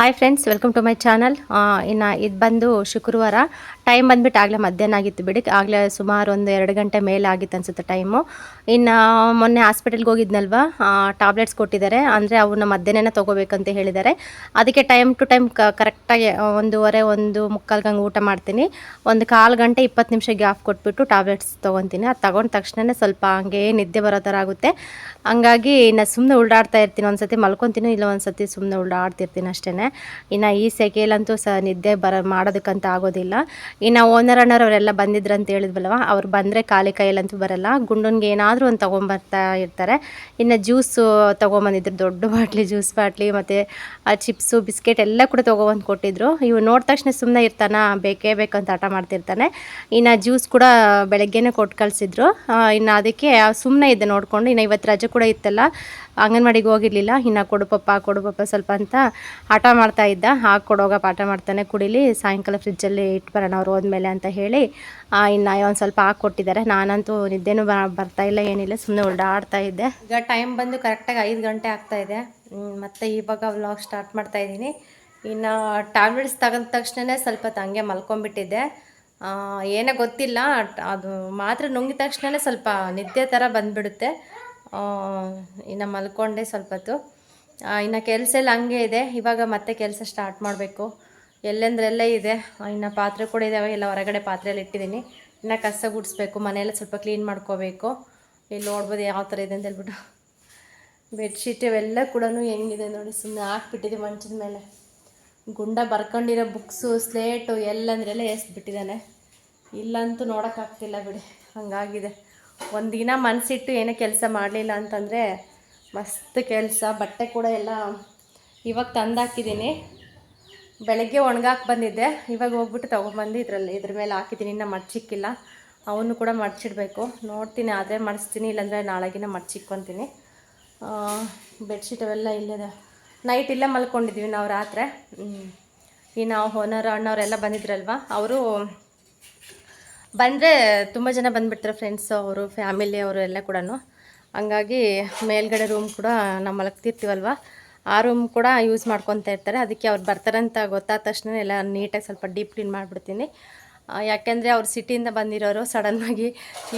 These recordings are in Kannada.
Hi friends, welcome to my channel. ಇನ್ನು ಇದು ಬಂದು ಶುಕ್ರವಾರ. ಟೈಮ್ ಬಂದುಬಿಟ್ಟು ಆಗಲೇ ಮಧ್ಯಾಹ್ನ ಆಗಿತ್ತು ಬಿಡಿ. ಆಗಲೇ ಸುಮಾರು ಒಂದು 2 ಗಂಟೆ ಮೇಲೆ ಆಗಿತ್ತು ಅನಿಸುತ್ತೆ ಟೈಮು. ಇನ್ನು ಮೊನ್ನೆ ಹಾಸ್ಪಿಟಲ್ಗೆ ಹೋಗಿದ್ನಲ್ವ, ಟ್ಯಾಬ್ಲೆಟ್ಸ್ ಕೊಟ್ಟಿದ್ದಾರೆ. ಅಂದರೆ ಅವನ್ನ ಮಧ್ಯಾಹ್ನ ತೊಗೋಬೇಕಂತ ಹೇಳಿದ್ದಾರೆ. ಅದಕ್ಕೆ ಟೈಮ್ ಟು ಟೈಮ್ ಕರೆಕ್ಟಾಗಿ 1:30 1:45 ಹಂಗೆ ಊಟ ಮಾಡ್ತೀನಿ. ಒಂದು 1/4 ಗಂಟೆ 20 ನಿಮಿಷ ಗ್ಯಾಪ್ ಕೊಟ್ಬಿಟ್ಟು ಟ್ಯಾಬ್ಲೆಟ್ಸ್ ತೊಗೊತೀನಿ. ಅದು ತೊಗೊಂಡ ತಕ್ಷಣ ಸ್ವಲ್ಪ ಹಂಗೆ ನಿದ್ದೆ ಬರೋ ಥರ ಆಗುತ್ತೆ. ಹಂಗಾಗಿ ಇನ್ನು ಸುಮ್ಮನೆ ಉಲ್ಡಾಡ್ತಾ ಇರ್ತೀನಿ. ಒಂದು ಸತಿ ಮಲ್ಕೊತೀನಿ, ಇಲ್ಲ ಒಂದು ಸತಿ ಸುಮ್ಮನೆ ಉಲ್ಡಾಡ್ತಿರ್ತೀನಿ ಅಷ್ಟೇ. ಇನ್ನು ಈ ಸೆಕೆಯಲ್ಲಂತೂ ನಿದ್ದೆ ಮಾಡೋದಕ್ಕಂತ ಆಗೋದಿಲ್ಲ. ಇನ್ನು ಓನರ್ ಅಣ್ಣವ್ರು ಅವರೆಲ್ಲ ಬಂದಿದ್ರು ಅಂತ ಹೇಳಿದ್ವಲ್ವ, ಅವ್ರು ಬಂದರೆ ಖಾಲಿ ಕೈಯಲ್ಲಂತೂ ಬರಲ್ಲ. ಗುಂಡನ್ಗೆ ಏನಾದರೂ ಒಂದು ತೊಗೊಂಬರ್ತಾ ಇರ್ತಾರೆ. ಇನ್ನು ಜ್ಯೂಸು ತೊಗೊಂಬಂದಿದ್ರು, ದೊಡ್ಡ ಬಾಟ್ಲಿ ಜ್ಯೂಸ್ ಬಾಟ್ಲಿ, ಮತ್ತು ಚಿಪ್ಸು ಬಿಸ್ಕೆಟ್ ಎಲ್ಲ ಕೂಡ ತೊಗೊಬಂದು ಕೊಟ್ಟಿದ್ರು. ಇವು ನೋಡಿದ ತಕ್ಷಣ ಸುಮ್ಮನೆ ಇರ್ತಾನ, ಬೇಕೇ ಬೇಕಂತ ಹಠ ಮಾಡ್ತಿರ್ತಾನೆ. ಇನ್ನು ಜ್ಯೂಸ್ ಕೂಡ ಬೆಳಗ್ಗೆನೇ ಕೊಟ್ಟು ಕಳಿಸಿದ್ರು. ಇನ್ನು ಅದಕ್ಕೆ ಸುಮ್ಮನೆ ಇದ್ದೆ ನೋಡಿಕೊಂಡು. ಇನ್ನು ಇವತ್ತು ರಜೆ ಕೂಡ ಇತ್ತಲ್ಲ, ಅಂಗನವಾಡಿಗೆ ಹೋಗಿರಲಿಲ್ಲ. ಇನ್ನು ಕೊಡು ಪಪ್ಪ ಸ್ವಲ್ಪ ಅಂತ ಹಠ ಮಾಡ್ತಾ ಇದ್ದ. ಕೊಡೋಗ ಪಾಠ ಮಾಡ್ತಾನೆ, ಕುಡಿಲಿ, ಸಾಯಂಕಾಲ ಫ್ರಿಜ್ಜಲ್ಲಿ ಇಟ್ಟು ಬರೋಣ ಅವ್ರು ಹೋದ್ಮೇಲೆ ಅಂತ ಹೇಳಿ ಇನ್ನು ಒಂದು ಸ್ವಲ್ಪ ಹಾಕ್ಕೊಟ್ಟಿದ್ದಾರೆ. ನಾನಂತೂ ನಿದ್ದೆನೂ ಬರ್ತಾ ಇಲ್ಲ, ಏನಿಲ್ಲ, ಸುಮ್ಮನೆ ಓಡಾಡ್ತಾ ಇದ್ದೆ. ಈಗ ಟೈಮ್ ಬಂದು ಕರೆಕ್ಟಾಗಿ 5 ಗಂಟೆ ಆಗ್ತಾಯಿದೆ. ಮತ್ತು ಇವಾಗ ವ್ಲಾಗ್ ಸ್ಟಾರ್ಟ್ ಮಾಡ್ತಾಯಿದ್ದೀನಿ. ಇನ್ನು ಟ್ಯಾಬ್ಲೆಟ್ಸ್ ತಗೊಂಡ ತಕ್ಷಣ ಸ್ವಲ್ಪ ಹಂಗೆ ಮಲ್ಕೊಂಡ್ಬಿಟ್ಟಿದ್ದೆ. ಏನೋ ಗೊತ್ತಿಲ್ಲ, ಅದು ಮಾತ್ರ ನುಂಗಿದ ತಕ್ಷಣ ಸ್ವಲ್ಪ ನಿದ್ದೆ ಥರ ಬಂದುಬಿಡುತ್ತೆ. ಇನ್ನು ಮಲ್ಕೊಂಡೆ ಸ್ವಲ್ಪ ಹೊತ್ತು. ಇನ್ನು ಕೆಲಸ ಎಲ್ಲ ಹಂಗೆ ಇದೆ. ಇವಾಗ ಮತ್ತೆ ಕೆಲಸ ಸ್ಟಾರ್ಟ್ ಮಾಡಬೇಕು. ಎಲ್ಲೆಂದ್ರೆಲ್ಲೇ ಇದೆ. ಇನ್ನು ಪಾತ್ರೆ ಕೂಡ ಇದ್ದಾವೆ, ಎಲ್ಲ ಹೊರಗಡೆ ಪಾತ್ರೆಯಲ್ಲಿ ಇಟ್ಟಿದ್ದೀನಿ. ಇನ್ನು ಕಸ ಗುಡಿಸ್ಬೇಕು, ಮನೆಯೆಲ್ಲ ಸ್ವಲ್ಪ ಕ್ಲೀನ್ ಮಾಡ್ಕೋಬೇಕು. ಇಲ್ಲಿ ನೋಡ್ಬೋದು ಯಾವ ಥರ ಇದೆ ಅಂತ ಹೇಳ್ಬಿಟ್ಟು. ಬೆಡ್ಶೀಟ್ ಇವೆಲ್ಲ ಕೂಡ ಹೆಂಗಿದೆ ನೋಡಿ, ಸುಮ್ಮನೆ ಹಾಕ್ಬಿಟ್ಟಿದೆ ಮಂಚದ ಮೇಲೆ. ಗುಂಡ ಬರ್ಕೊಂಡಿರೋ ಬುಕ್ಸು, ಸ್ಲೇಟು ಎಲ್ಲಂದ್ರೆಲ್ಲ ಎಸ್ಬಿಟ್ಟಿದ್ದಾನೆ. ಇಲ್ಲಂತೂ ನೋಡೋಕ್ಕಾಗ್ತಿಲ್ಲ ಬಿಡಿ, ಹಾಗಾಗಿದೆ. ಒಂದಿನ ಮನಸ್ಸಿಟ್ಟು ಏನೋ ಕೆಲಸ ಮಾಡಲಿಲ್ಲ ಅಂತಂದರೆ ಮಸ್ತ್ ಕೆಲಸ. ಬಟ್ಟೆ ಕೂಡ ಎಲ್ಲ ಇವಾಗ ತಂದಾಕಿದ್ದೀನಿ. ಬೆಳಗ್ಗೆ ಒಣಗಾಕಿ ಬಂದಿದ್ದೆ, ಇವಾಗ ಹೋಗ್ಬಿಟ್ಟು ತೊಗೊಂಬಂದು ಇದ್ರ ಮೇಲೆ ಹಾಕಿದ್ದೀನಿ. ಇನ್ನೂ ಮಡ್ಚಿಕ್ಕಿಲ್ಲ, ಅವನು ಕೂಡ ಮಡ್ಚಿಡ್ಬೇಕು. ನೋಡ್ತೀನಿ, ಆದರೆ ಮಡಿಸ್ತೀನಿ, ಇಲ್ಲಾಂದರೆ ನಾಳೆಗಿನ ಮಡ್ಚಿಕ್ಕೊತೀನಿ. ಬೆಡ್ಶೀಟ್ ಅವೆಲ್ಲ ಇಲ್ಲಿದೆ. ನೈಟ್ ಇಲ್ಲೇ ಮಲ್ಕೊಂಡಿದ್ವಿ ನಾವು ರಾತ್ರಿ. ಇನ್ನು ಓನರ್ ಅಣ್ಣವರೆಲ್ಲ ಬಂದಿದ್ರಲ್ವ, ಅವರು ಬಂದರೆ ತುಂಬ ಜನ ಬಂದುಬಿಡ್ತಾರೆ, ಫ್ರೆಂಡ್ಸು, ಅವರು ಫ್ಯಾಮಿಲಿ ಅವರು ಎಲ್ಲ ಕೂಡ. ಹಂಗಾಗಿ ಮೇಲ್ಗಡೆ ರೂಮ್ ಕೂಡ ನಾವು ಮಲಗ್ತಿರ್ತೀವಲ್ವ, ಆ ರೂಮ್ ಕೂಡ ಯೂಸ್ ಮಾಡ್ಕೊತಾ ಇರ್ತಾರೆ. ಅದಕ್ಕೆ ಅವ್ರು ಬರ್ತಾರಂತ ಗೊತ್ತಾದ ತಕ್ಷಣ ಎಲ್ಲ ನೀಟಾಗಿ ಸ್ವಲ್ಪ ಡೀಪ್ ಕ್ಲೀನ್ ಮಾಡಿಬಿಡ್ತೀನಿ. ಯಾಕೆಂದರೆ ಅವ್ರು ಸಿಟಿಯಿಂದ ಬಂದಿರೋರು, ಸಡನ್ನಾಗಿ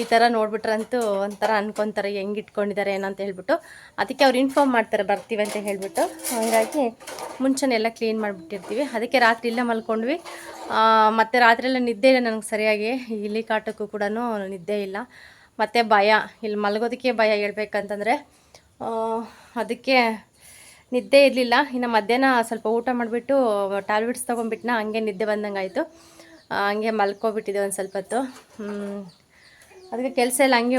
ಈ ಥರ ನೋಡ್ಬಿಟ್ರಂತೂ ಒಂಥರ ಅನ್ಕೊತಾರೆ, ಹೆಂಗೆ ಇಟ್ಕೊಂಡಿದ್ದಾರೆ ಏನಂತ ಹೇಳ್ಬಿಟ್ಟು. ಅದಕ್ಕೆ ಅವ್ರು ಇನ್ಫಾರ್ಮ್ ಮಾಡ್ತಾರೆ ಬರ್ತೀವಿ ಅಂತ ಹೇಳಿಬಿಟ್ಟು. ಹಾಗಾಗಿ ಮುಂಚೆನೇ ಎಲ್ಲ ಕ್ಲೀನ್ ಮಾಡಿಬಿಟ್ಟಿರ್ತೀವಿ. ಅದಕ್ಕೆ ರಾತ್ರಿ ಇಲ್ಲೇ ಮಲ್ಕೊಂಡ್ವಿ. ಮತ್ತು ರಾತ್ರಿ ಎಲ್ಲ ನಿದ್ದೆ ಇಲ್ಲ ನನಗೆ ಸರಿಯಾಗಿ. ಇಲಿ ಕಾಟಕ್ಕೂ ಕೂಡ ನಿದ್ದೆ ಇಲ್ಲ. ಮತ್ತು ಭಯ, ಇಲ್ಲಿ ಮಲಗೋದಕ್ಕೆ ಭಯ ಹೇಳ್ಬೇಕಂತಂದರೆ. ಅದಕ್ಕೆ ನಿದ್ದೆ ಇರಲಿಲ್ಲ. ಇನ್ನು ಮಧ್ಯಾಹ್ನ ಸ್ವಲ್ಪ ಊಟ ಮಾಡಿಬಿಟ್ಟು ಟ್ಯಾಬ್ಲೆಟ್ಸ್ ತೊಗೊಂಡ್ಬಿಟ್ನ, ಹಂಗೆ ನಿದ್ದೆ ಬಂದಂಗೆ ಆಯಿತು. ಹಂಗೆ ಮಲ್ಕೊಬಿಟ್ಟಿದೆ ಒಂದು ಸ್ವಲ್ಪ ಹೊತ್ತು. ಅದಕ್ಕೆ ಕೆಲಸ ಎಲ್ಲ ಹಂಗೆ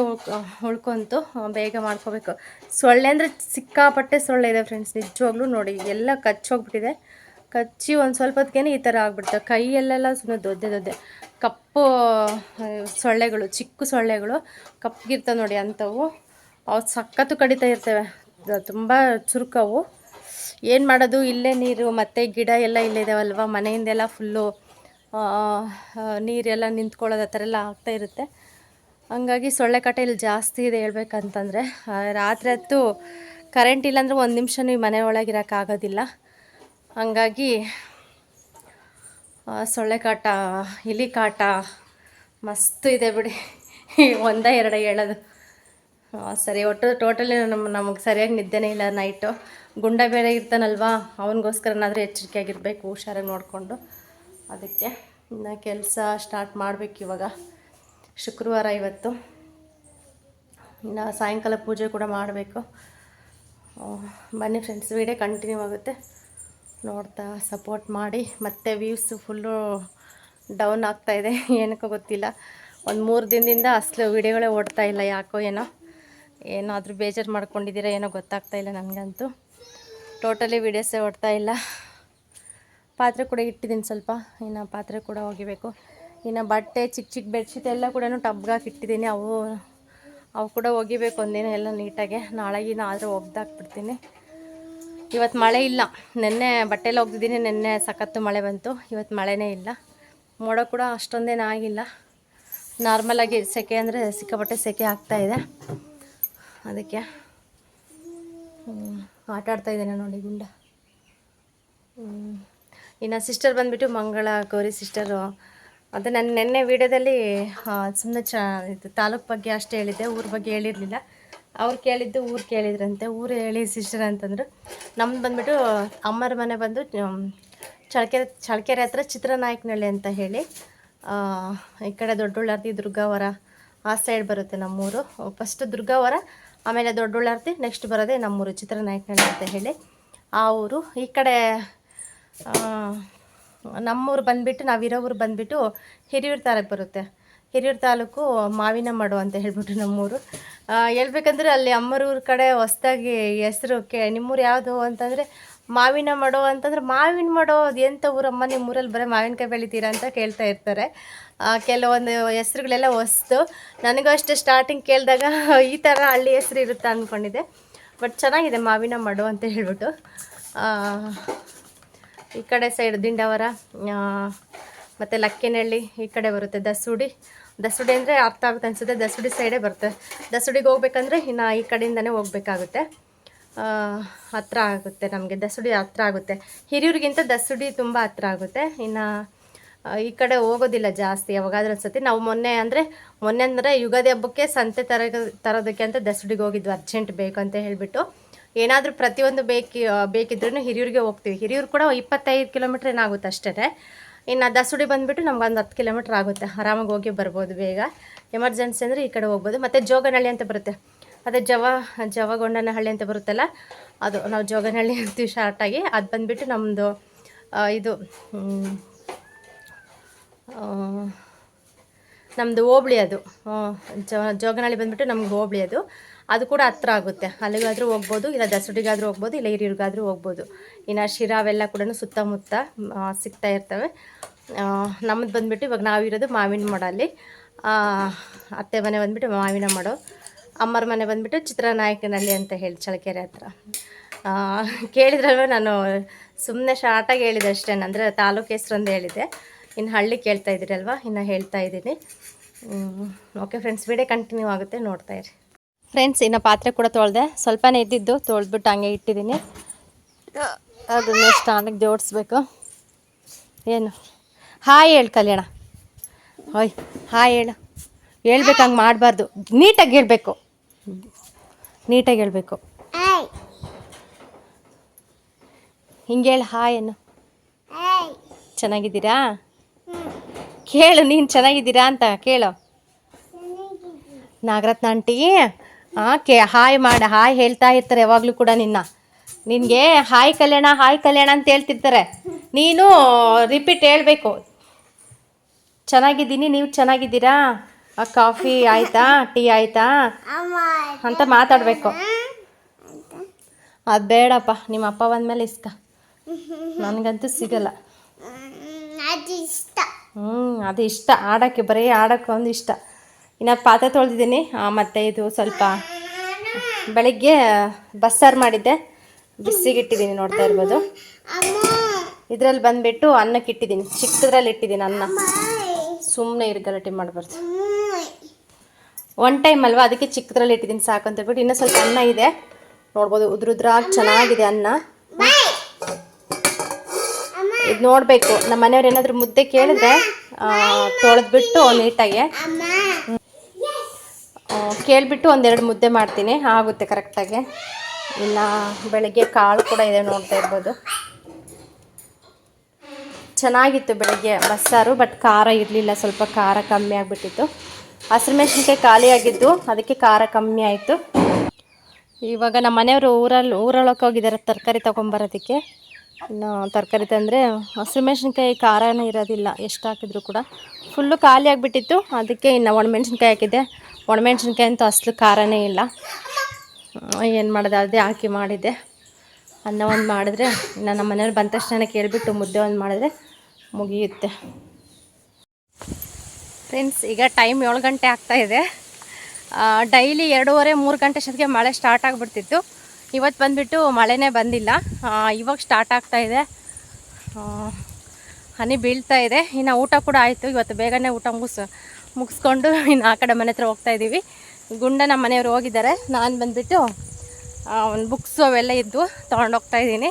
ಉಳ್ಕೊಂತು. ಬೇಗ ಮಾಡ್ಕೋಬೇಕು. ಸೊಳ್ಳೆ ಅಂದರೆ ಸಿಕ್ಕಾಪಟ್ಟೆ ಸೊಳ್ಳೆ ಇದೆ ಫ್ರೆಂಡ್ಸ್, ನಿಜವಾಗ್ಲೂ ನೋಡಿ, ಎಲ್ಲ ಕಚ್ಚೋಗ್ಬಿಟ್ಟಿದೆ. ಕಚ್ಚಿ ಒಂದು ಸ್ವಲ್ಪ ಹೊತ್ತಿಗೆ ಈ ಥರ ಆಗ್ಬಿಡ್ತವೆ. ಕೈಯಲ್ಲೆಲ್ಲ ಸುಮ್ಮನೆ ದೊಡ್ಡೆ ಕಪ್ಪು ಸೊಳ್ಳೆಗಳು, ಚಿಕ್ಕ ಸೊಳ್ಳೆಗಳು ಕಪ್ಪಗಿರ್ತವೆ ನೋಡಿ ಅಂಥವು. ಅವು ಸಖತ್ತು ಕಡಿತಾ ಇರ್ತವೆ, ತುಂಬ ಚುರುಕವು. ಏನು ಮಾಡೋದು, ಇಲ್ಲೇ ನೀರು ಮತ್ತು ಗಿಡ ಎಲ್ಲ ಇಲ್ಲೇ ಇದಾವಲ್ವ, ಮನೆಯಿಂದೆಲ್ಲ ಫುಲ್ಲು ನೀರೆಲ್ಲ ನಿಂತ್ಕೊಳ್ಳೋದು ಆ ಥರ ಎಲ್ಲ ಆಗ್ತಾಯಿರುತ್ತೆ. ಹಂಗಾಗಿ ಸೊಳ್ಳೆ ಕಾಟ ಇಲ್ಲಿ ಜಾಸ್ತಿ ಇದೆ ಹೇಳ್ಬೇಕಂತಂದರೆ. ರಾತ್ರಿ ಹೊತ್ತು ಕರೆಂಟ್ ಇಲ್ಲಾಂದರೆ 1 ನಿಮಿಷನೂ ಈ ಮನೆ ಒಳಗಿರೋಕ್ಕಾಗೋದಿಲ್ಲ. ಹಂಗಾಗಿ ಸೊಳ್ಳೆ ಕಾಟ, ಇಲಿ ಕಾಟ ಮಸ್ತು ಇದೆ ಬಿಡಿ. 1-2 ಹೇಳೋದು. ಸರಿ, ಒಟ್ಟು ಟೋಟಲಿ ನಮಗೆ ಸರಿಯಾಗಿ ನಿದ್ದೆನೇ ಇಲ್ಲ ನೈಟು. ಗುಂಡ ಬೇರೆ ಇರ್ತಾನಲ್ವ, ಅವನಿಗೋಸ್ಕರನಾದರೂ ಎಚ್ಚರಿಕೆಯಾಗಿರಬೇಕು, ಹುಷಾರಾಗಿ ನೋಡಿಕೊಂಡು. ಅದಕ್ಕೆ ಇನ್ನು ಕೆಲಸ ಸ್ಟಾರ್ಟ್ ಮಾಡಬೇಕು ಇವಾಗ. ಶುಕ್ರವಾರ ಇವತ್ತು. ಇನ್ನು ಸಾಯಂಕಾಲ ಪೂಜೆ ಕೂಡ ಮಾಡಬೇಕು. ಬನ್ನಿ ಫ್ರೆಂಡ್ಸ್, ವಿಡಿಯೋ ಕಂಟಿನ್ಯೂ ಆಗುತ್ತೆ, ನೋಡ್ತಾ ಸಪೋರ್ಟ್ ಮಾಡಿ. ಮತ್ತು ವ್ಯೂಸು ಫುಲ್ಲು ಡೌನ್ ಆಗ್ತಾಯಿದೆ, ಏನಕ್ಕೋ ಗೊತ್ತಿಲ್ಲ. ಒಂದು 3 ದಿನದಿಂದ ಅಸಲು ವಿಡಿಯೋಗಳೇ ಓಡ್ತಾ ಇಲ್ಲ, ಯಾಕೋ ಏನಾದರೂ ಬೇಜಾರು ಮಾಡ್ಕೊಂಡಿದ್ದೀರಾ ಏನೋ ಗೊತ್ತಾಗ್ತಾಯಿಲ್ಲ ನನಗಂತೂ. ಟೋಟಲಿ ವೀಡಿಯೋಸೇ ಓಡ್ತಾ ಇಲ್ಲ. ಪಾತ್ರೆ ಕೂಡ ಇಟ್ಟಿದ್ದೀನಿ ಸ್ವಲ್ಪ, ಇನ್ನು ಪಾತ್ರೆ ಕೂಡ ಒಗಿಬೇಕು. ಇನ್ನು ಬಟ್ಟೆ ಚಿಕ್ಕ ಬೆಡ್ಶೀಟ್ ಎಲ್ಲ ಕೂಡ ಟಬ್ಗಾಕಿ ಇಟ್ಟಿದ್ದೀನಿ. ಅವು ಕೂಡ ಒಗಿಬೇಕು ಒಂದಿನ ಎಲ್ಲ ನೀಟಾಗೆ. ನಾಳೆಗಿನ ಆದರೆ ಒಗ್ದಾಕ್ಬಿಡ್ತೀನಿ. ಇವತ್ತು ಮಳೆ ಇಲ್ಲ. ನೆನ್ನೆ ಬಟ್ಟೆ ಎಲ್ಲ ಒಗ್ದಿದ್ದೀನಿ, ನೆನ್ನೆ ಸಖತ್ತು ಮಳೆ ಬಂತು. ಇವತ್ತು ಮಳೆನೇ ಇಲ್ಲ. ಮೋಡ ಕೂಡ ಅಷ್ಟೊಂದೇನು ಆಗಿಲ್ಲ, ನಾರ್ಮಲಾಗಿ. ಸೆಕೆ ಅಂದರೆ ಸಿಕ್ಕಾಪಟ್ಟೆ ಸೆಕೆ ಆಗ್ತಾಯಿದೆ. ಅದಕ್ಕೆ ಆಟ ಆಡ್ತಾಯಿದ್ದೇನೆ ನೋಡಿ ಗುಂಡ. ಇನ್ನು ಸಿಸ್ಟರ್ ಬಂದುಬಿಟ್ಟು ಮಂಗಳ ಗೌರಿ ಸಿಸ್ಟರು. ಅದು ನಾನು ನಿನ್ನೆ ವೀಡಿಯೋದಲ್ಲಿ ಸುಮ್ಮನೆ ಇದು ತಾಲೂಕು ಬಗ್ಗೆ ಅಷ್ಟೇ ಹೇಳಿದ್ದೆ, ಊರ ಬಗ್ಗೆ ಹೇಳಿರಲಿಲ್ಲ. ಅವ್ರು ಕೇಳಿದ್ದು ಊರು ಕೇಳಿದ್ರಂತೆ, ಊರು ಹೇಳಿ ಸಿಸ್ಟರ್ ಅಂತಂದರು. ನಮ್ದು ಬಂದುಬಿಟ್ಟು ಅಮ್ಮರ ಮನೆ ಬಂದು ಚಳ್ಳಕೆರೆ ಹತ್ರ ಚಿತ್ರನಾಯಕನಹಳ್ಳಿ ಅಂತ ಹೇಳಿ, ಈ ಕಡೆ ದೊಡ್ಡಬಳ್ಳಾರ್ತಿ ದುರ್ಗಾವರ ಆ ಸೈಡ್ ಬರುತ್ತೆ ನಮ್ಮೂರು. ಫಸ್ಟು ದುರ್ಗಾವರ, ಆಮೇಲೆ ದೊಡ್ಡಬಳ್ಳಾರ್ತಿ, ನೆಕ್ಸ್ಟ್ ಬರೋದೇ ನಮ್ಮೂರು ಚಿತ್ರನಾಯಕನಹಳ್ಳಿ ಅಂತ ಹೇಳಿ ಆ ಊರು. ಈ ಕಡೆ ನಮ್ಮೂರು ಬಂದುಬಿಟ್ಟು ನಾವಿರೋ ಊರು ಬಂದುಬಿಟ್ಟು ಹಿರಿಯೂರು ತಾಲೂಕು ಬರುತ್ತೆ. ಹಿರಿಯೂರು ತಾಲೂಕು ಮಾವಿನ ಮಡು ಅಂತ ಹೇಳ್ಬಿಟ್ಟು ನಮ್ಮೂರು. ಹೇಳ್ಬೇಕಂದ್ರೆ ಅಲ್ಲಿ ಅಮ್ಮರೂರ ಕಡೆ ಹೊಸ್ದಾಗಿ ಹೆಸ್ರು ನಿಮ್ಮೂರು ಯಾವುದು ಅಂತಂದರೆ ಮಾವಿನ ಮಡು ಅಂತಂದ್ರೆ, ಮಾವಿನ ಮಡು ಅದು ಎಂಥ ಊರಮ್ಮ ನಿಮ್ಮೂರಲ್ಲಿ ಬರೀ ಮಾವಿನಕಾಯಿ ಬೆಳಿತೀರಾ ಅಂತ ಕೇಳ್ತಾ ಇರ್ತಾರೆ. ಕೆಲವೊಂದು ಹೆಸ್ರುಗಳೆಲ್ಲ ಹೊಸ್ತು. ನನಗೂ ಅಷ್ಟೇ ಸ್ಟಾರ್ಟಿಂಗ್ ಕೇಳಿದಾಗ ಈ ಥರ ಹಳ್ಳಿ ಹೆಸ್ರು ಇರುತ್ತೆ ಅಂದ್ಕೊಂಡಿದ್ದೆ. ಬಟ್ ಚೆನ್ನಾಗಿದೆ ಮಾವಿನ ಮಡು ಅಂತ ಹೇಳ್ಬಿಟ್ಟು. ಈ ಕಡೆ ಸೈಡ್ ದಿಂಡವರ ಮತ್ತು ಲಕ್ಕಿನಹಳ್ಳಿ ಈ ಕಡೆ ಬರುತ್ತೆ. ದಸುಡಿ ಅಂದರೆ ಅರ್ಥ ಆಗುತ್ತೆ ಅನಿಸುತ್ತೆ, ದಸುಡಿ ಸೈಡೇ ಬರುತ್ತೆ. ದಸುಡಿಗೆ ಹೋಗ್ಬೇಕಂದ್ರೆ ಇನ್ನು ಈ ಕಡೆಯಿಂದನೇ ಹೋಗ್ಬೇಕಾಗುತ್ತೆ. ಹತ್ರ ಆಗುತ್ತೆ ನಮಗೆ, ದಸುಡಿ ಹತ್ರ ಆಗುತ್ತೆ. ಹಿರಿಯೂರಿಗಿಂತ ದಸುಡಿ ತುಂಬ ಹತ್ರ ಆಗುತ್ತೆ. ಇನ್ನು ಈ ಕಡೆ ಹೋಗೋದಿಲ್ಲ ಜಾಸ್ತಿ, ಯಾವಾಗಾದ್ರೂ ಅನ್ಸುತ್ತೆ. ನಾವು ಮೊನ್ನೆ ಅಂದರೆ ಯುಗಾದಿ ಹಬ್ಬಕ್ಕೆ ಸಂತೆ ತರೋದಕ್ಕೆ ಅಂತ ದಸುಡಿಗೆ ಹೋಗಿದ್ವಿ, ಅರ್ಜೆಂಟ್ ಬೇಕು ಅಂತ ಹೇಳಿಬಿಟ್ಟು. ಏನಾದರೂ ಪ್ರತಿಯೊಂದು ಬೇಕಿದ್ರೂ ಹಿರಿಯೂರಿಗೆ ಹೋಗ್ತೀವಿ. ಹಿರಿಯೂರು ಕೂಡ 25 ಕಿಲೋಮೀಟ್ರ್ ಏನಾಗುತ್ತೆ ಅಷ್ಟೇ. ಇನ್ನು ದಸುಡಿ ಬಂದುಬಿಟ್ಟು ನಮ್ಗೊಂದು 10 ಕಿಲೋಮೀಟ್ರ್ ಆಗುತ್ತೆ, ಆರಾಮಾಗಿ ಹೋಗಿ ಬರ್ಬೋದು ಬೇಗ. ಎಮರ್ಜೆನ್ಸಿ ಅಂದರೆ ಈ ಕಡೆ ಹೋಗ್ಬೋದು. ಮತ್ತು ಜೋಗನಹಳ್ಳಿ ಅಂತ ಬರುತ್ತೆ, ಅದೇ ಜವಗೊಂಡನಹಳ್ಳಿ ಅಂತ ಬರುತ್ತಲ್ಲ, ಅದು ನಾವು ಜೋಗನಹಳ್ಳಿ ಅಂತೀವಿ ಶಾರ್ಟಾಗಿ. ಅದು ಬಂದುಬಿಟ್ಟು ನಮ್ಮದು ಇದು ನಮ್ಮದು ಹೋಬ್ಳಿ. ಅದು ಜೋಗನಹಳ್ಳಿ ಬಂದುಬಿಟ್ಟು ನಮ್ಗೆ ಹೋಬ್ಳಿ. ಅದು ಕೂಡ ಹತ್ರ ಆಗುತ್ತೆ. ಅಲ್ಲಿಗಾದರೂ ಹೋಗ್ಬೋದು, ಇಲ್ಲ ದಸುಡಿಗಾದರೂ ಹೋಗ್ಬೋದು, ಇಲ್ಲ ಹಿರಿಯೂರಿಗಾದರೂ ಹೋಗ್ಬೋದು. ಇನ್ನು ಶಿರಾ ಅವೆಲ್ಲ ಕೂಡ ಸುತ್ತಮುತ್ತ ಸಿಗ್ತಾ ಇರ್ತವೆ. ನಮ್ಮದು ಬಂದುಬಿಟ್ಟು ಇವಾಗ ನಾವಿರೋದು ಮಾವಿನ ಮಡಲ್ಲಿ. ಅತ್ತೆ ಮನೆ ಬಂದುಬಿಟ್ಟು ಮಾವಿನ ಮಡು, ಅಮ್ಮರ ಮನೆ ಬಂದುಬಿಟ್ಟು ಚಿತ್ರನಾಯಕನಹಳ್ಳಿ ಅಂತ ಹೇಳಿ ಚಳ್ಳಕೆರೆ ಹತ್ರ. ಕೇಳಿದ್ರಲ್ವ, ನಾನು ಸುಮ್ಮನೆ ಶಾರ್ಟಾಗಿ ಹೇಳಿದೆ ಅಷ್ಟೇ, ಅಂದರೆ ತಾಲೂಕು ಹೆಸ್ರು ಅಂತ ಹೇಳಿದ್ದೆ. ಇನ್ನು ಹಳ್ಳಿ ಕೇಳ್ತಾ ಇದ್ದೀರಲ್ವ, ಇನ್ನು ಹೇಳ್ತಾ ಇದ್ದೀನಿ. ಓಕೆ ಫ್ರೆಂಡ್ಸ್, ವಿಡಿಯೋ ಕಂಟಿನ್ಯೂ ಆಗುತ್ತೆ, ನೋಡ್ತಾ ಇರಿ ಫ್ರೆಂಡ್ಸ್. ಇನ್ನು ಪಾತ್ರೆ ಕೂಡ ತೊಳೆದೆ, ಸ್ವಲ್ಪನೇ ಇದ್ದಿದ್ದು, ತೊಳೆದ್ಬಿಟ್ಟು ಹಂಗೆ ಇಟ್ಟಿದ್ದೀನಿ. ಅದನ್ನು ಸ್ಟಾಂಡಿಗೆ ಜೋಡಿಸ್ಬೇಕು. ಏನು ಹಾಯ್ ಹೇಳು ಕಲ್ಯಾಣ, ಹೋಯ್ ಹಾಯ್ ಹೇಳ್ಬೇಕು, ಹಂಗೆ ಮಾಡಬಾರ್ದು, ನೀಟಾಗಿ ಹೇಳ್ಬೇಕು, ಹಿಂಗೆ ಹೇಳು ಹಾಯ್ ಅನ್ನು. ಚೆನ್ನಾಗಿದ್ದೀರಾ ಕೇಳು, ನೀನು ಚೆನ್ನಾಗಿದ್ದೀರಾ ಅಂತ ಕೇಳು. ನಾಗರತ್ನ ಆಂಟಿ ಹಾಯ್ ಮಾಡ, ಹಾಯ್ ಹೇಳ್ತಾ ಇರ್ತಾರೆ ಯಾವಾಗಲೂ ಕೂಡ. ನಿನಗೆ ಹಾಯ್ ಕಲ್ಯಾಣ ಅಂತ ಹೇಳ್ತಿರ್ತಾರೆ, ನೀನು ರಿಪೀಟ್ ಹೇಳಬೇಕು. ಚೆನ್ನಾಗಿದ್ದೀನಿ, ನೀವು ಚೆನ್ನಾಗಿದ್ದೀರಾ, ಕಾಫಿ ಆಯಿತಾ, ಟೀ ಆಯಿತಾ ಅಂತ ಮಾತಾಡಬೇಕು. ಅದು ಬೇಡಪ್ಪ, ನಿಮ್ಮ ಅಪ್ಪ ಬಂದಮೇಲೆ ಇಸ್ಕ, ನನಗಂತೂ ಸಿಗಲ್ಲ. ಅದು ಇಷ್ಟ ಆಡೋಕ್ಕೆ, ಬರೀ ಆಡೋಕ್ಕೆ ಒಂದು ಇಷ್ಟ. ಇನ್ನು ಪಾತ್ರೆ ತೊಳೆದಿದ್ದೀನಿ. ಮತ್ತು ಇದು ಸ್ವಲ್ಪ ಬೆಳಗ್ಗೆ ಬಸ್ಸಾರು ಮಾಡಿದ್ದೆ, ಬಿಸಿಗಿಟ್ಟಿದ್ದೀನಿ, ನೋಡ್ತಾ ಇರ್ಬೋದು. ಇದರಲ್ಲಿ ಬಂದುಬಿಟ್ಟು ಅನ್ನಕ್ಕೆ ಇಟ್ಟಿದ್ದೀನಿ, ಚಿಕ್ಕದ್ರಲ್ಲಿ ಇಟ್ಟಿದ್ದೀನಿ ಅನ್ನ. ಸುಮ್ಮನೆ ಗಲಾಟೆ ಮಾಡಬಾರ್ದು, ಒನ್ ಟೈಮ್ ಅಲ್ವಾ, ಅದಕ್ಕೆ ಚಿಕ್ಕದ್ರಲ್ಲಿ ಇಟ್ಟಿದ್ದೀನಿ ಸಾಕು ಅಂತ ಹೇಳ್ಬಿಟ್ಟು. ಇನ್ನೂ ಸ್ವಲ್ಪ ಅನ್ನ ಇದೆ, ನೋಡ್ಬೋದು, ಉದ್ರುದ್ರಾಗಿ ಚೆನ್ನಾಗಿದೆ ಅನ್ನ. ಇದು ನೋಡಬೇಕು, ನಮ್ಮ ಮನೆಯವ್ರು ಏನಾದರೂ ಮುದ್ದೆ ಕೇಳಿದ್ರೆ ತೊಳೆದ್ಬಿಟ್ಟು ನೀಟಾಗಿ ಕೇಳಿಬಿಟ್ಟು 1-2 ಮುದ್ದೆ ಮಾಡ್ತೀನಿ, ಆಗುತ್ತೆ ಕರೆಕ್ಟಾಗಿ. ಇನ್ನು ಬೆಳಗ್ಗೆ ಕಾಳು ಕೂಡ ಇದೆ, ನೋಡ್ತಾ ಇರ್ಬೋದು. ಚೆನ್ನಾಗಿತ್ತು ಬೆಳಗ್ಗೆ ಬಸ್ಸಾರು, ಬಟ್ ಖಾರ ಇರಲಿಲ್ಲ, ಸ್ವಲ್ಪ ಖಾರ ಕಮ್ಮಿ ಆಗಿಬಿಟ್ಟಿತ್ತು. ಹಸಿಮೆಣ್ಸಿನ್ಕಾಯಿ ಖಾಲಿ ಆಗಿದ್ದು, ಅದಕ್ಕೆ ಖಾರ ಕಮ್ಮಿ ಆಯಿತು. ಇವಾಗ ನಮ್ಮ ಮನೆಯವರು ಊರೊಳಕ್ಕೆ ಹೋಗಿದ್ದಾರೆ ತರಕಾರಿ ತೊಗೊಂಬರೋದಕ್ಕೆ. ಇನ್ನು ತರಕಾರಿ ತಂದರೆ ಹಸಿಮೆಣ್ಸಿನ್ಕಾಯಿ ಖಾರನೇ ಇರೋದಿಲ್ಲ, ಎಷ್ಟು ಹಾಕಿದ್ರು ಕೂಡ. ಫುಲ್ಲು ಖಾಲಿ ಆಗಿಬಿಟ್ಟಿತ್ತು, ಅದಕ್ಕೆ ಇನ್ನು ಒಣಮೆಣ್ಸಿನ್ಕಾಯಿ ಹಾಕಿದ್ದೆ. ಒಣಮೆಣ್ಸಿನ್ಕಾಯಿ ಅಂತೂ ಅಸಲು ಖಾರನೇ ಇಲ್ಲ. ಏನು ಮಾಡೋದು, ಅದೇ ಹಾಕಿ ಮಾಡಿದ್ದೆ. ಅನ್ನ ಒಂದು ಮಾಡಿದ್ರೆ, ಇನ್ನು ನಮ್ಮ ಮನೆಯವ್ರು ಬಂದ ತಕ್ಷಣ ಕೇಳಿಬಿಟ್ಟು ಮುದ್ದೆ ಒಂದು ಮಾಡಿದ್ರೆ ಮುಗಿಯುತ್ತೆ. ಫ್ರೆಂಡ್ಸ್, ಈಗ ಟೈಮ್ 7 ಗಂಟೆ ಆಗ್ತಾಯಿದೆ. ಡೈಲಿ 2:30-3 ಗಂಟೆ ಅಷ್ಟೊತ್ತಿಗೆ ಮಳೆ ಸ್ಟಾರ್ಟ್ ಆಗಿಬಿಡ್ತಿತ್ತು. ಇವತ್ತು ಬಂದುಬಿಟ್ಟು ಮಳೆನೇ ಬಂದಿಲ್ಲ, ಇವಾಗ ಸ್ಟಾರ್ಟ್ ಆಗ್ತಾಯಿದೆ, ಹನಿ ಬೀಳ್ತಾ ಇದೆ. ಇನ್ನು ಊಟ ಕೂಡ ಆಯಿತು, ಇವತ್ತು ಬೇಗನೆ ಊಟ ಮುಗಿಸ್ಕೊಂಡು ಇನ್ನು ಆ ಕಡೆ ಮನೆ ಹತ್ರ ಹೋಗ್ತಾಯಿದ್ದೀವಿ. ಗುಂಡ ನಮ್ಮ ಮನೆಯವರು ಹೋಗಿದ್ದಾರೆ, ನಾನು ಬಂದುಬಿಟ್ಟು ಒಂದು ಬುಕ್ಸು ಅವೆಲ್ಲ ಇದ್ದು ತೊಗೊಂಡೋಗ್ತಾಯಿದ್ದೀನಿ.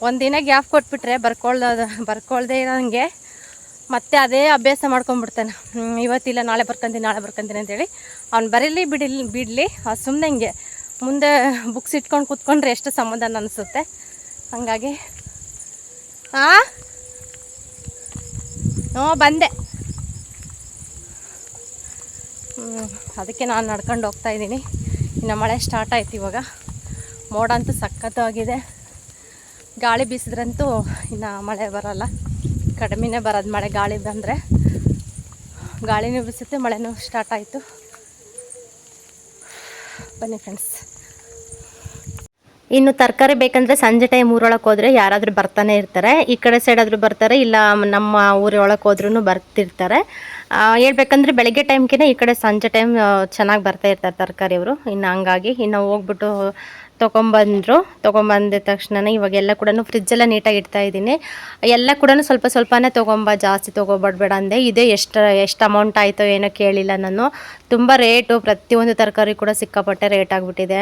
ಒಂದಿನ ಗ್ಯಾಪ್ ಕೊಟ್ಬಿಟ್ರೆ ಬರ್ಕೊಳ್ದೇ ಇರೋಂಗೆ ಮತ್ತೆ ಅದೇ ಅಭ್ಯಾಸ ಮಾಡ್ಕೊಂಡ್ಬಿಡ್ತಾನೆ. ಇವತ್ತಿಲ್ಲ ನಾಳೆ ಬರ್ಕೊಂತೀನಿ ಅಂತೇಳಿ ಅವ್ನು ಬರೀಲಿ ಬಿಡಲಿ ಸುಮ್ಮನೆ ಹಿಂಗೆ ಮುಂದೆ ಬುಕ್ಸ್ ಇಟ್ಕೊಂಡು ಕೂತ್ಕೊಂಡ್ರೆ ಎಷ್ಟು ಸಮಾಧಾನ ಅನಿಸುತ್ತೆ. ಹಾಗಾಗಿ ಬಂದೆ. ಅದಕ್ಕೆ ನಾನು ನಡ್ಕೊಂಡು ಹೋಗ್ತಾಯಿದ್ದೀನಿ. ಇನ್ನು ಮಳೆ ಸ್ಟಾರ್ಟ್ ಆಯ್ತು ಇವಾಗ. ಮೋಡ ಅಂತೂ ಸಖತ್ತಾಗಿದೆ. ಗಾಳಿ ಬೀಸಿದ್ರಂತೂ ಇನ್ನು ಮಳೆ ಬರೋಲ್ಲ, ಕಡಿಮೆನೇ ಬರೋದು ಮಳೆ. ಗಾಳಿ ಬಂದರೆ ಗಾಳಿನೂ ಬೀಸುತ್ತೆ, ಮಳೆನೂ ಸ್ಟಾರ್ಟ್ ಆಯಿತು. ಬನ್ನಿ ಫ್ರೆಂಡ್ಸ್. ಇನ್ನು ತರಕಾರಿ ಬೇಕಂದರೆ ಸಂಜೆ ಟೈಮ್ ಊರೊಳಗೆ ಹೋದರೆ ಯಾರಾದರೂ ಬರ್ತಾನೆ ಇರ್ತಾರೆ. ಈ ಕಡೆ ಸೈಡ್ ಆದರೂ ಬರ್ತಾರೆ, ಇಲ್ಲ ನಮ್ಮ ಊರೊಳಗೆ ಹೋದ್ರೂ ಬರ್ತಿರ್ತಾರೆ. ಹೇಳ್ಬೇಕಂದ್ರೆ ಬೆಳಗ್ಗೆ ಟೈಮ್ಗೆ ಈ ಕಡೆ ಸಂಜೆ ಟೈಮ್ ಚೆನ್ನಾಗಿ ಬರ್ತಾ ಇರ್ತಾರೆ ತರಕಾರಿಯವರು. ಇನ್ನು ಹಂಗಾಗಿ ಇನ್ನು ಹೋಗ್ಬಿಟ್ಟು ತೊಗೊಂಬಂದ ತಕ್ಷಣ ಇವಾಗೆಲ್ಲ ಕೂಡ ಫ್ರಿಜ್ಜೆಲ್ಲ ನೀಟಾಗಿ ಇಡ್ತಾ ಇದ್ದೀನಿ. ಎಲ್ಲ ಕೂಡ ಸ್ವಲ್ಪನೇ ಜಾಸ್ತಿ ತೊಗೊಬಾಡ್ಬೇಡ ಅಂದೆ. ಇದೇ ಎಷ್ಟು ಅಮೌಂಟ್ ಆಯಿತೋ ಏನೋ ಕೇಳಿಲ್ಲ ನಾನು. ತುಂಬ ರೇಟು, ಪ್ರತಿಯೊಂದು ತರಕಾರಿ ಕೂಡ ಸಿಕ್ಕಾಪಟ್ಟೆ ರೇಟ್ ಆಗಿಬಿಟ್ಟಿದೆ.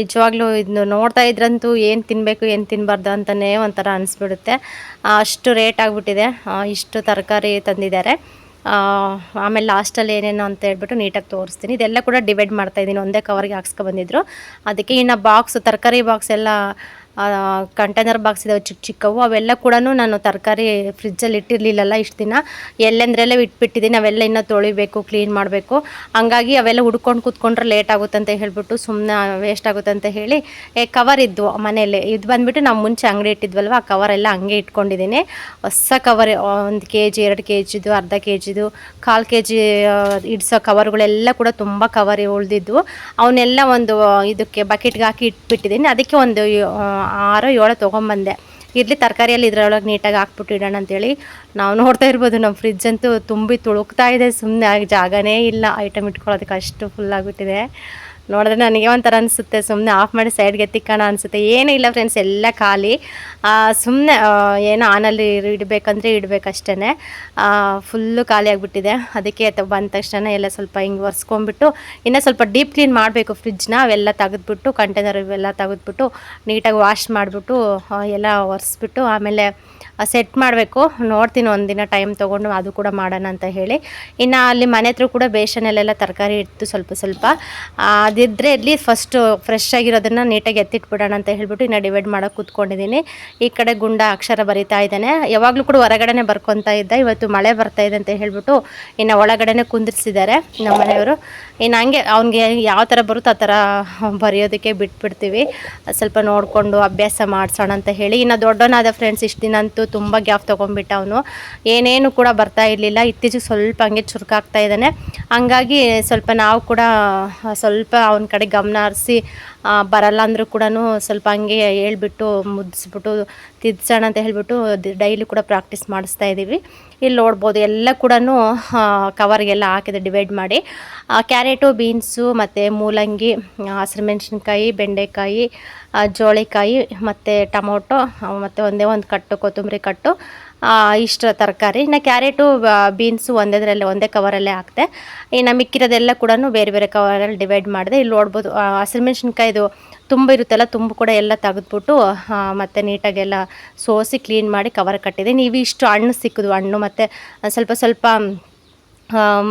ನಿಜವಾಗ್ಲೂ ಇದನ್ನು ನೋಡ್ತಾ ಇದ್ರಂತೂ ಏನು ತಿನ್ನಬೇಕು ಏನು ತಿನ್ನಬಾರ್ದು ಅಂತಲೇ ಒಂಥರ ಅನಿಸ್ಬಿಡುತ್ತೆ. ಅಷ್ಟು ರೇಟ್ ಆಗಿಬಿಟ್ಟಿದೆ. ಇಷ್ಟು ತರಕಾರಿ ತಂದಿದ್ದಾರೆ. ಆಮೇಲೆ ಲಾಸ್ಟಲ್ಲಿ ಏನೇನು ಅಂತ ಹೇಳ್ಬಿಟ್ಟು ನೀಟಾಗಿ ತೋರಿಸ್ತೀನಿ. ಇದೆಲ್ಲ ಕೂಡ ಡಿವೈಡ್ ಮಾಡ್ತಾಯಿದ್ದೀನಿ. ಒಂದೇ ಕವರ್ಗೆ ಹಾಕ್ಸ್ಕೊಬಂದಿದ್ರು. ಅದಕ್ಕೆ ಇನ್ನು ತರಕಾರಿ ಬಾಕ್ಸ್ ಎಲ್ಲ ಕಂಟೈನರ್ ಬಾಕ್ಸ್ ಇದಾವೆ ಚಿಕ್ಕವು. ಅವೆಲ್ಲ ಕೂಡ ನಾನು ತರಕಾರಿ ಫ್ರಿಜ್ಜಲ್ಲಿ ಇಟ್ಟಿರಲಿಲ್ಲಲ್ಲ ಇಷ್ಟು ದಿನ, ಎಲ್ಲೆಂದ್ರೆಲ್ಲ ಇಟ್ಬಿಟ್ಟಿದ್ದೀನಿ. ಅವೆಲ್ಲ ಇನ್ನೂ ತೊಳಿಬೇಕು, ಕ್ಲೀನ್ ಮಾಡಬೇಕು. ಹಂಗಾಗಿ ಅವೆಲ್ಲ ಹುಡ್ಕೊಂಡು ಕೂತ್ಕೊಂಡ್ರೆ ಲೇಟ್ ಆಗುತ್ತೆ ಅಂತ ಹೇಳ್ಬಿಟ್ಟು ಸುಮ್ಮನೆ ವೇಸ್ಟ್ ಆಗುತ್ತೆ ಅಂತ ಹೇಳಿ ಕವರ್ ಇದ್ವು ಮನೇಲಿ. ಇದು ಬಂದುಬಿಟ್ಟು ನಾವು ಮುಂಚೆ ಅಂಗಡಿ ಇಟ್ಟಿದ್ವಲ್ವ, ಆ ಕವರೆಲ್ಲ ಹಂಗೆ ಇಟ್ಕೊಂಡಿದ್ದೀನಿ. ಹೊಸ ಕವರ್ 1 kg 2 kgದು, ಅರ್ಧ kgದು, 1/4 kg ಇಡ್ಸೋ ಕವರ್ಗಳೆಲ್ಲ ಕೂಡ ತುಂಬ ಕವರ್ ಉಳಿದಿದ್ವು. ಅವನ್ನೆಲ್ಲ ಒಂದು ಇದಕ್ಕೆ ಬಕೆಟ್ಗೆ ಹಾಕಿ ಇಟ್ಬಿಟ್ಟಿದ್ದೀನಿ. ಅದಕ್ಕೆ ಒಂದು 6-7 ತೊಗೊಂಬಂದೆ. ಇರಲಿ ತರಕಾರಿಯಲ್ಲಿ ಇದರೊಳಗೆ ನೀಟಾಗಿ ಹಾಕ್ಬಿಟ್ಟು ಇಡೋಣ ಅಂತೇಳಿ. ನಾವು ನೋಡ್ತಾ ಇರ್ಬೋದು ನಮ್ಮ ಫ್ರಿಜ್ ಅಂತೂ ತುಂಬಿ ತುಳುಕ್ತಾ ಇದೆ. ಸುಮ್ಮನೆ ಜಾಗನೇ ಇಲ್ಲ ಐಟಮ್ ಇಟ್ಕೊಳ್ಳೋದಕ್ಕೆ, ಅಷ್ಟು ಫುಲ್ಲಾಗಿಬಿಟ್ಟಿದೆ. ನೋಡಿದ್ರೆ ನನಗೆ ಒಂಥರ ಅನಿಸುತ್ತೆ, ಸುಮ್ಮನೆ ಆಫ್ ಮಾಡಿ ಸೈಡ್ಗೆ ಎತ್ತಿಕ್ಕೋಣ ಅನಿಸುತ್ತೆ. ಏನೂ ಇಲ್ಲ ಫ್ರೆಂಡ್ಸ್, ಎಲ್ಲ ಖಾಲಿ. ಸುಮ್ಮನೆ ಏನೋ ಆನಲ್ಲಿ ಇಡಬೇಕಂದ್ರೆ ಇಡಬೇಕಷ್ಟೇ. ಫುಲ್ಲು ಖಾಲಿ ಆಗಿಬಿಟ್ಟಿದೆ. ಅದಕ್ಕೆ ಬಂದ ತಕ್ಷಣ ಎಲ್ಲ ಸ್ವಲ್ಪ ಹಿಂಗೆ ಒರೆಸ್ಕೊಂಡ್ಬಿಟ್ಟು ಇನ್ನೂ ಸ್ವಲ್ಪ ಡೀಪ್ ಕ್ಲೀನ್ ಮಾಡಬೇಕು ಫ್ರಿಜ್ನ. ಅವೆಲ್ಲ ತೆಗೆದ್ಬಿಟ್ಟು ಕಂಟೈನರ್ ಇವೆಲ್ಲ ತೆಗೆದ್ಬಿಟ್ಟು ನೀಟಾಗಿ ವಾಶ್ ಮಾಡಿಬಿಟ್ಟು ಎಲ್ಲ ಒರೆಸ್ಬಿಟ್ಟು ಆಮೇಲೆ ಸೆಟ್ ಮಾಡಬೇಕು. ನೋಡ್ತೀನಿ ಒಂದಿನ ಟೈಮ್ ತೊಗೊಂಡು ಅದು ಕೂಡ ಮಾಡೋಣ ಅಂತ ಹೇಳಿ. ಇನ್ನು ಅಲ್ಲಿ ಮನೆ ಹತ್ರ ಕೂಡ ಬೇಸನಲ್ಲೆಲ್ಲ ತರಕಾರಿ ಇಟ್ಟು ಸ್ವಲ್ಪ ಅದಿದ್ದರೆ ಇಲ್ಲಿ ಫಸ್ಟು ಫ್ರೆಶ್ ಆಗಿರೋದನ್ನು ನೀಟಾಗಿ ಎತ್ತಿಟ್ಬಿಡೋಣ ಅಂತ ಹೇಳ್ಬಿಟ್ಟು ಇನ್ನು ಡಿವೈಡ್ ಮಾಡೋಕೆ ಕೂತ್ಕೊಂಡಿದ್ದೀನಿ. ಈ ಕಡೆ ಗುಂಡ ಅಕ್ಷರ ಬರಿತಾ ಇದ್ದಾನೆ. ಯಾವಾಗಲೂ ಕೂಡ ಹೊರಗಡೆನೇ ಬರ್ಕೊತಾ ಇದ್ದ. ಇವತ್ತು ಮಳೆ ಬರ್ತಾ ಇದೆ ಅಂತ ಹೇಳ್ಬಿಟ್ಟು ಇನ್ನು ಒಳಗಡೆನೇ ಕುಂದಿರ್ಸಿದ್ದಾರೆ ನಮ್ಮ ಮನೆಯವರು. ಇನ್ನು ಹಂಗೆ ಅವ್ನಿಗೆ ಯಾವ ಥರ ಬರುತ್ತೋ ಆ ಥರ ಬರೆಯೋದಕ್ಕೆ ಬಿಟ್ಬಿಡ್ತೀವಿ. ಸ್ವಲ್ಪ ನೋಡಿಕೊಂಡು ಅಭ್ಯಾಸ ಮಾಡಿಸೋಣ ಅಂತ ಹೇಳಿ. ಇನ್ನು ದೊಡ್ಡವನಾದ ಫ್ರೆಂಡ್ಸ್, ಇಷ್ಟು ದಿನ ಅಂತೂ ತುಂಬ ಗ್ಯಾಪ್ ತೊಗೊಂಡ್ಬಿಟ್ಟ ಅವನು. ಏನೇನು ಕೂಡ ಬರ್ತಾ ಇರಲಿಲ್ಲ. ಇತ್ತೀಚೆಗೆ ಸ್ವಲ್ಪ ಹಂಗೆ ಚುರುಕಾಗ್ತಾ ಇದ್ದಾನೆ. ಹಂಗಾಗಿ ಸ್ವಲ್ಪ ನಾವು ಕೂಡ ಸ್ವಲ್ಪ ಅವನ ಕಡೆ ಗಮನ ಹರಿಸಿ ಬರಲ್ಲ ಅಂದರೂ ಕೂಡ ಸ್ವಲ್ಪ ಹಂಗೆ ಹೇಳ್ಬಿಟ್ಟು ಮುದ್ದಿಸ್ಬಿಟ್ಟು ತಿದ್ಸೋಣ ಅಂತ ಹೇಳ್ಬಿಟ್ಟು ಡೈಲಿ ಕೂಡ ಪ್ರಾಕ್ಟೀಸ್ ಮಾಡಿಸ್ತಾ ಇದ್ದೀವಿ. ಇಲ್ಲಿ ನೋಡ್ಬೋದು ಎಲ್ಲ ಕೂಡ ಕವರ್ಗೆಲ್ಲ ಹಾಕಿದೆ ಡಿವೈಡ್ ಮಾಡಿ. ಕ್ಯಾರೆಟು, ಬೀನ್ಸು ಮತ್ತು ಮೂಲಂಗಿ, ಹಸಿರು ಮೆಣಸಿನ್ಕಾಯಿ, ಬೆಂಡೆಕಾಯಿ, ಜೋಳಿಕಾಯಿ ಮತ್ತು ಟೊಮೊಟೊ ಮತ್ತು ಒಂದೇ ಒಂದು ಕಟ್ಟು ಕೊತ್ತಂಬರಿ ಕಟ್ಟು, ಇಷ್ಟು ತರಕಾರಿ. ಇನ್ನು ಕ್ಯಾರೆಟು, ಬೀನ್ಸು ಒಂದೇ ಕವರಲ್ಲೇ ಹಾಕ್ತೆ. ಇನ್ನು ಮಿಕ್ಕಿರೋದೆಲ್ಲ ಕೂಡ ಬೇರೆ ಬೇರೆ ಕವರಲ್ಲಿ ಡಿವೈಡ್ ಮಾಡಿದೆ. ಇಲ್ಲಿ ನೋಡ್ಬೋದು ಹಸಿರು ಮೆಣಸಿನ್ಕಾಯಿದು ತುಂಬ ಇರುತ್ತಲ್ಲ, ತುಂಬ ಕೂಡ ಎಲ್ಲ ತೆಗೆದ್ಬಿಟ್ಟು ಮತ್ತು ನೀಟಾಗೆಲ್ಲ ಸೋಸಿ ಕ್ಲೀನ್ ಮಾಡಿ ಕವರ್ ಕಟ್ಟಿದೆ. ನೀವು ಇಷ್ಟು ಹಣ್ಣು ಸಿಕ್ಕಿದ್ವು, ಹಣ್ಣು ಮತ್ತು ಸ್ವಲ್ಪ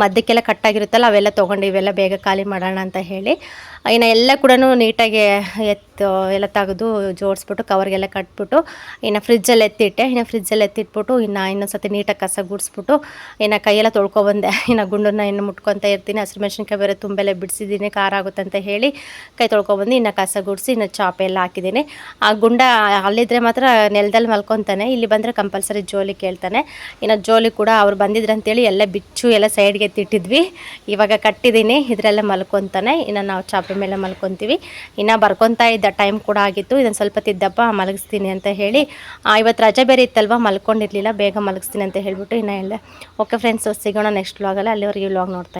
ಮಧ್ಯಕ್ಕೆಲ್ಲ ಕಟ್ಟಾಗಿರುತ್ತಲ್ಲ ಅವೆಲ್ಲ ತೊಗೊಂಡು ಇವೆಲ್ಲ ಬೇಗ ಖಾಲಿ ಮಾಡೋಣ ಅಂತ ಹೇಳಿ ಇನ್ನು ಎಲ್ಲ ಕೂಡ ನೀಟಾಗಿ ಎಲ್ಲ ತೆಗೆದು ಜೋಡಿಸ್ಬಿಟ್ಟು ಕವರ್ಗೆಲ್ಲ ಕಟ್ಬಿಟ್ಟು ಇನ್ನು ಫ್ರಿಜ್ಜಲ್ಲಿ ಎತ್ತಿಟ್ಟೆ. ಇನ್ನು ಫ್ರಿಜ್ಜಲ್ಲಿ ಎತ್ತಿಟ್ಬಿಟ್ಟು ಇನ್ನೊಂದು ಸತಿ ನೀಟಾಗಿ ಕಸ ಗುಡಿಸ್ಬಿಟ್ಟು ಇನ್ನು ಕೈಯೆಲ್ಲ ತೊಳ್ಕೊಬಂದೆ. ಇನ್ನು ಗುಂಡನ್ನ ಇನ್ನು ಮುಟ್ಕೊತಾ ಇರ್ತೀನಿ. ಹಸಿರು ಮೆಣಸಿನ್ಕಾಯಿ ಬೇರೆ ತುಂಬೆಲ್ಲ ಬಿಡಿಸಿದ್ದೀನಿ, ಖಾರ ಆಗುತ್ತೆ ಅಂತ ಹೇಳಿ ಕೈ ತೊಳ್ಕೊಬಂದು ಇನ್ನು ಕಸ ಗುಡಿಸಿ ಇನ್ನು ಚಾಪೆ ಎಲ್ಲ ಹಾಕಿದ್ದೀನಿ. ಆ ಗುಂಡ ಅಲ್ಲಿದ್ದರೆ ಮಾತ್ರ ನೆಲದಲ್ಲಿ ಮಲ್ಕೊತಾನೆ, ಇಲ್ಲಿ ಬಂದರೆ ಕಂಪಲ್ಸರಿ ಜೋಲಿ ಕೇಳ್ತಾನೆ. ಇನ್ನು ಜೋಲಿ ಕೂಡ ಅವ್ರು ಬಂದಿದ್ರು ಅಂತೇಳಿ ಎಲ್ಲ ಬಿಚ್ಚು ಎಲ್ಲ ಸೈಡ್ಗೆ ಎತ್ತಿಟ್ಟಿದ್ವಿ. ಇವಾಗ ಕಟ್ಟಿದ್ದೀನಿ, ಇದರೆಲ್ಲ ಮಲ್ಕೊತಾನೆ. ಇನ್ನು ನಾವು ಚಾಪೆ ಮೇಲೆ ಮಲ್ಕೊತೀವಿ. ಇನ್ನು ಬರ್ಕೊತಾ ಇದ್ದ ಟೈಮ್ ಕೂಡ ಆಗಿತ್ತು. ಇದನ್ನು ಸ್ವಲ್ಪ ತಿದ್ದಪ್ಪ ಮಲಗಿಸ್ತೀನಿ ಅಂತ ಹೇಳಿ, ಇವತ್ತು ರಜೆ ಬೇರೆ ಇತ್ತಲ್ವ, ಮಲ್ಕೊಂಡಿರಲಿಲ್ಲ, ಬೇಗ ಮಲಗಿಸ್ತೀನಿ ಅಂತ ಹೇಳ್ಬಿಟ್ಟು ಇನ್ನು ಹೇಳಿದೆ. ಓಕೆ ಫ್ರೆಂಡ್ಸ್, ಸಿಗೋಣ ನೆಕ್ಸ್ಟ್ ವ್ಲಾಗಲ್ಲ. ಅಲ್ಲಿವರೆಗೆ ವ್ಲಾಗ್ ನೋಡ್ತಾ